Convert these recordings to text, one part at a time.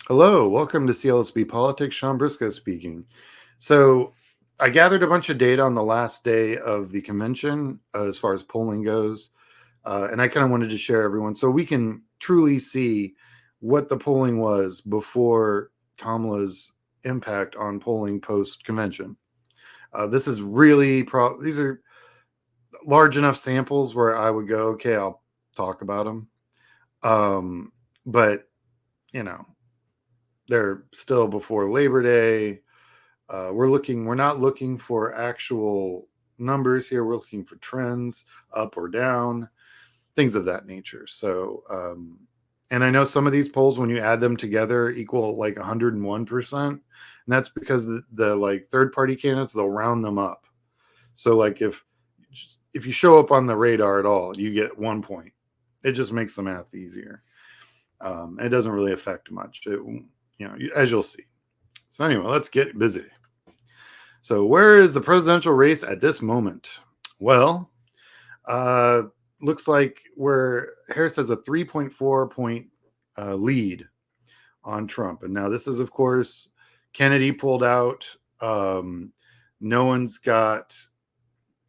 Hello, welcome to CLSB Politics. Sean Briscoe speaking. So, I gathered a bunch of data on the last day of the convention as far as polling goes, and I kind of wanted to share everyone so we can truly see what the polling was before Kamala's impact on polling post convention. This is really these are large enough samples where I would go, okay, I'll talk about them. But you know, they're still before Labor Day. We're not looking for actual numbers here. We're looking for trends, up or down, things of that nature. So, and I know some of these polls, when you add them together, equal like 101%, and that's because the like third party candidates, they'll round them up. So, like if you show up on the radar at all, you get 1 point. It just makes the math easier. It doesn't really affect much. As you'll see. So anyway, let's get busy. So where is the presidential race at this moment? Well, looks like where Harris has a 3.4 point lead on Trump. And now this is, of course, Kennedy pulled out. No one's got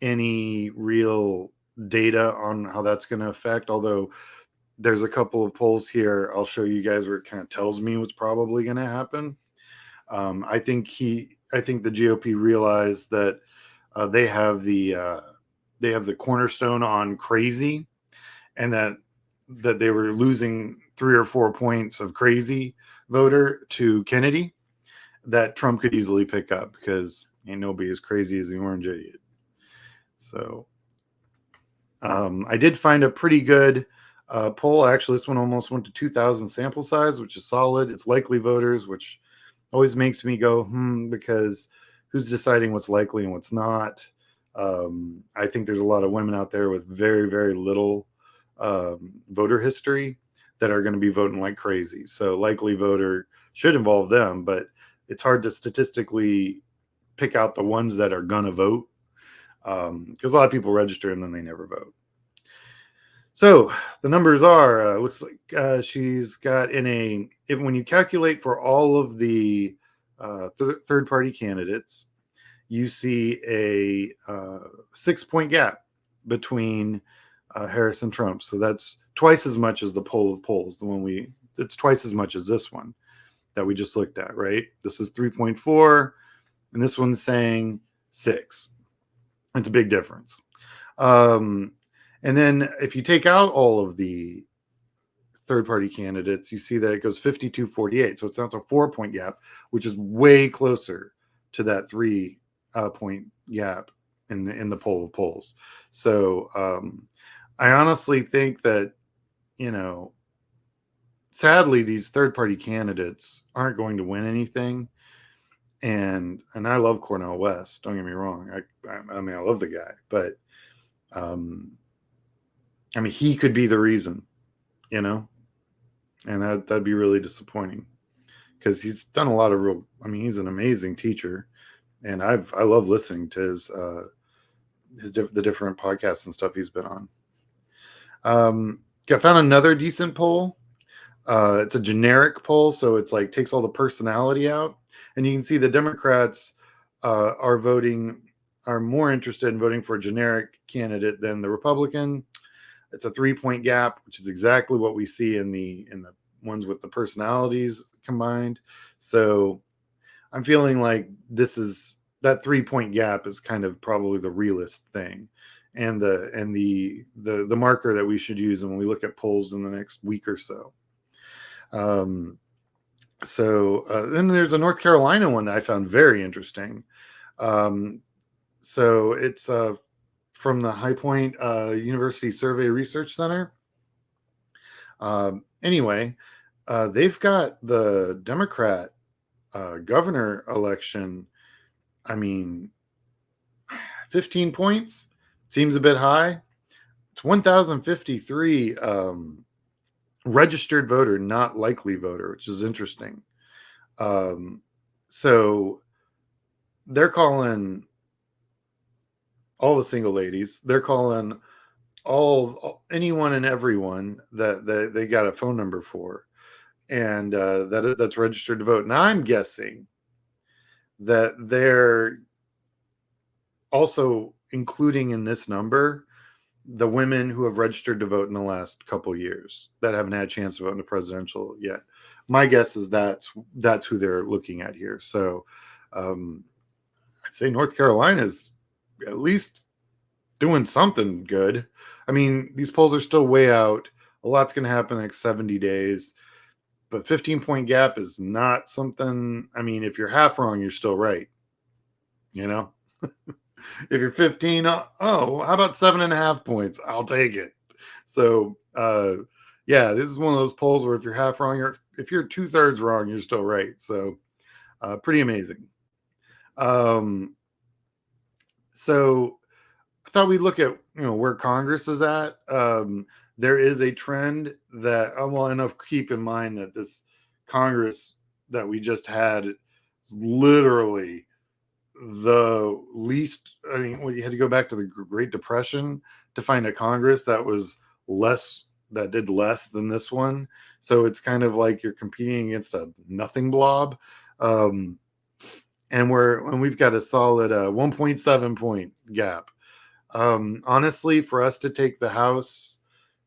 any real data on how that's going to affect, although there's a couple of polls here I'll show you guys where it kind of tells me what's probably going to happen. I think the GOP realized that they have the cornerstone on crazy, and that they were losing 3 or 4 points of crazy voter to Kennedy that Trump could easily pick up because ain't nobody as crazy as the orange idiot. So I did find a pretty good poll. Actually, this one almost went to 2,000 sample size, which is solid. It's likely voters, which always makes me go, because who's deciding what's likely and what's not? I think there's a lot of women out there with very, very little voter history that are going to be voting like crazy. So likely voter should involve them, but it's hard to statistically pick out the ones that are going to vote because a lot of people register and then they never vote. So the numbers are, looks like she's got when you calculate for all of the third party candidates, you see a 6 point gap between Harris and Trump. So that's twice as much as the poll of polls. It's twice as much as this one that we just looked at, right? This is 3.4 and this one's saying 6. It's a big difference. And then if you take out all of the third party candidates, you see that it goes 52-48. So it's not a 4 point gap, which is way closer to that 3 point gap in the poll of polls. So I honestly think that, sadly, these third party candidates aren't going to win anything. And I love Cornel West. Don't get me wrong. I mean, I love the guy, but he could be the reason, and that'd be really disappointing because he's done a lot of he's an amazing teacher, and I love listening to the different podcasts and stuff he's been on. I found another decent poll. It's a generic poll, so it's like takes all the personality out, and you can see the Democrats are more interested in voting for a generic candidate than the Republican. It's a 3 point gap, which is exactly what we see in the ones with the personalities combined. So I'm feeling like that 3 point gap is kind of probably the realist thing, and the marker that we should use when we look at polls in the next week or so. Then there's a North Carolina one that I found very interesting. So it's from the High Point University Survey Research Center. Anyway, they've got the Democrat governor election. 15 points seems a bit high. It's 1,053 registered voter, not likely voter, which is interesting. So they're calling all the single ladies. They're calling anyone and everyone that they got a phone number for. and that's registered to vote. Now I'm guessing that they're also including in this number the women who have registered to vote in the last couple years that haven't had a chance to vote in the presidential yet. My guess is that's who they're looking at here. So I'd say North Carolina is at least doing something good. I mean, these polls are still way out. A lot's going to happen in the next 70 days, but 15-point gap is not something. I mean, if you're half wrong, you're still right. You know, if you're 15, oh, how about 7.5 points? I'll take it. So, yeah, this is one of those polls where if you're half wrong, if you're 2/3 wrong, you're still right. So, pretty amazing. So I thought we'd look at where Congress is at. There is a trend that well, enough keep in mind that this Congress that we just had is literally the least. I mean, well, you had to go back to the Great Depression to find a Congress that was less that did less than this one. So it's kind of like you're competing against a nothing blob. And we've got a solid 1.7 point gap. Honestly, for us to take the House,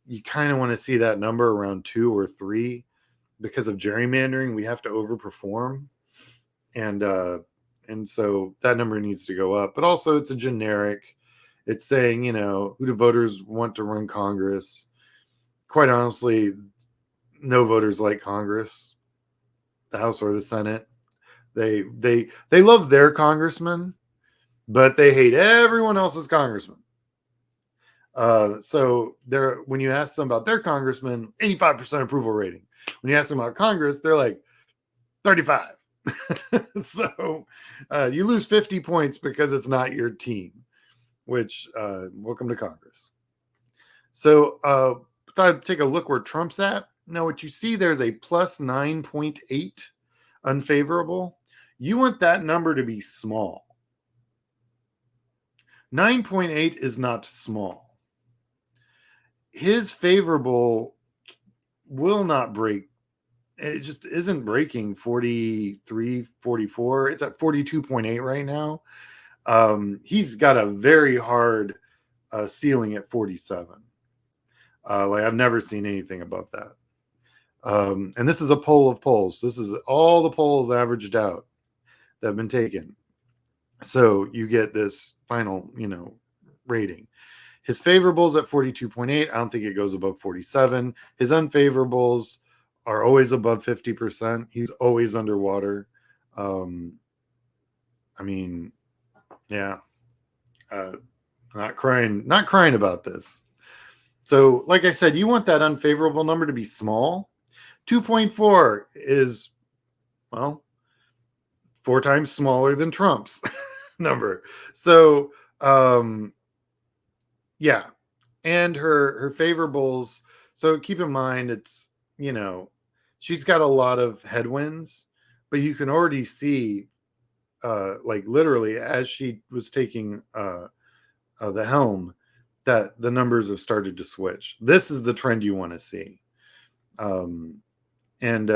you kind of want to see that number around 2 or 3 because of gerrymandering. We have to overperform, and so that number needs to go up. But also, it's a generic. It's saying who do voters want to run Congress. Quite honestly, no voters like Congress, the House or the Senate. They love their congressman, but they hate everyone else's congressman. So when you ask them about their congressman, 85% approval rating. When you ask them about Congress, they're like 35. So you lose 50 points because it's not your team, which welcome to Congress. So take a look where Trump's at. Now, what you see there's a plus 9.8 unfavorable. You want that number to be small. 9.8 is not small. His favorable will not break. It just isn't breaking 43, 44. It's at 42.8 right now. He's got a very hard ceiling at 47. Like I've never seen anything above that. And this is a poll of polls. This is all the polls averaged out that have been taken. So you get this final, rating. His favorables at 42.8. I don't think it goes above 47. His unfavorables are always above 50%. He's always underwater. I mean, yeah. Not crying about this. So, like I said, you want that unfavorable number to be small. 2.4 is, well, 4 times smaller than Trump's number. So, yeah. And her favorables. So keep in mind, it's, she's got a lot of headwinds, but you can already see, like literally as she was taking the helm, that the numbers have started to switch. This is the trend you want to see. And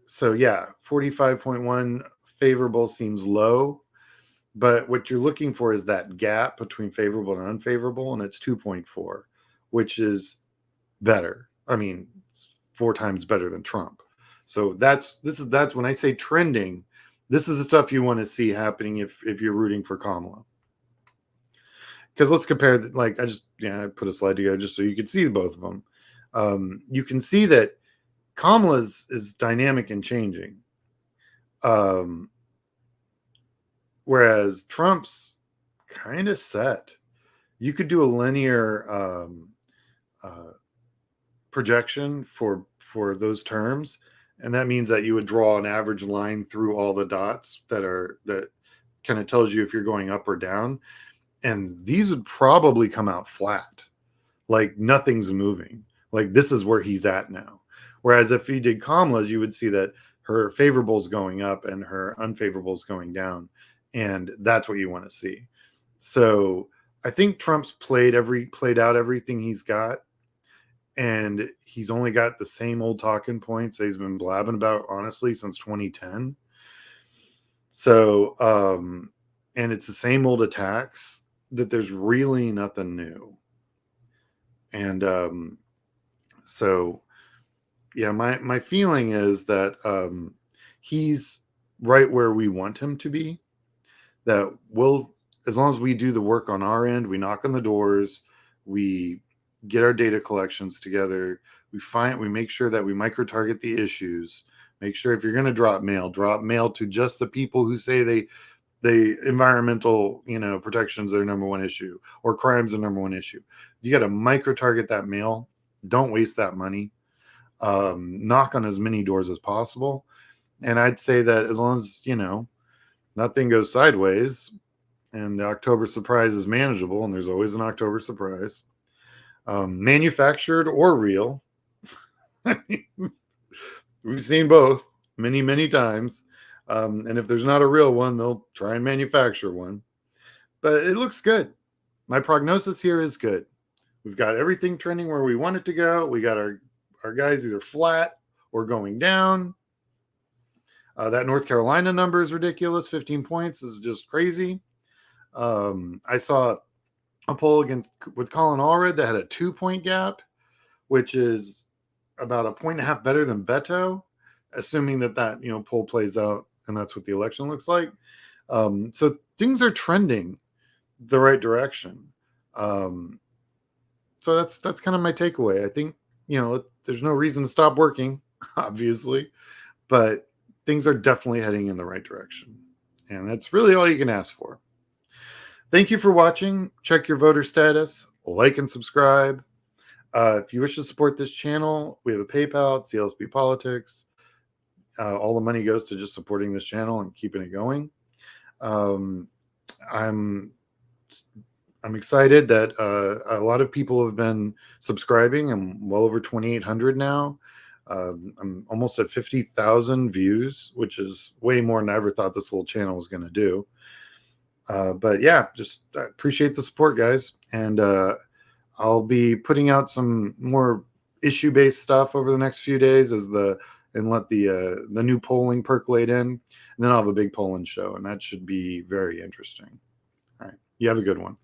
so, yeah, 45.1 favorable seems low, but what you're looking for is that gap between favorable and unfavorable, and it's 2.4, which is better. I mean, it's 4 times better than Trump. So that's when I say trending, this is the stuff you want to see happening if you're rooting for Kamala. Because let's compare, like I put a slide together just so you could see both of them. You can see that Kamala is dynamic and changing. Whereas Trump's kind of set. You could do a linear projection for those terms, and that means that you would draw an average line through all the dots that kind of tells you if you're going up or down, and these would probably come out flat, like nothing's moving, like this is where he's at now. Whereas if you did Kamala's, you would see that her favorables going up and her unfavorables going down, and that's what you want to see. So I think Trump's played out everything he's got. and he's only got the same old talking points that he's been blabbing about, honestly, since 2010. So, and it's the same old attacks, that there's really nothing new. And so, yeah, my feeling is that he's right where we want him to be. That we'll, as long as we do the work on our end, we knock on the doors, we get our data collections together, we make sure that we micro target the issues, make sure if you're going to drop mail to just the people who say they environmental, protection's their number one issue, or crime's the number one issue. You got to micro target that mail. Don't waste that money. Knock on as many doors as possible. And I'd say that as long as, nothing goes sideways and the October surprise is manageable, and there's always an October surprise, manufactured or real. We've seen both many, many times. And if there's not a real one, they'll try and manufacture one. But it looks good. My prognosis here is good. We've got everything trending where we want it to go. We got our guys either flat or going down. That North Carolina number is ridiculous. 15 points is just crazy. I saw a poll against with Colin Allred that had a 2-point gap, which is about a point and a half better than Beto, assuming that poll plays out and that's what the election looks like. So things are trending the right direction. So that's kind of my takeaway. I think there's no reason to stop working, obviously, but things are definitely heading in the right direction, and that's really all you can ask for. Thank you for watching. Check your voter status, like and subscribe. If you wish to support this channel, we have a PayPal, it's CLSP Politics. All the money goes to just supporting this channel and keeping it going. I'm excited that a lot of people have been subscribing. I'm well over 2,800 now. I'm almost at 50,000 views, which is way more than I ever thought this little channel was going to do. But yeah, just appreciate the support, guys. And I'll be putting out some more issue-based stuff over the next few days and let the new polling percolate in. And then I'll have a big polling show, and that should be very interesting. All right. You have a good one.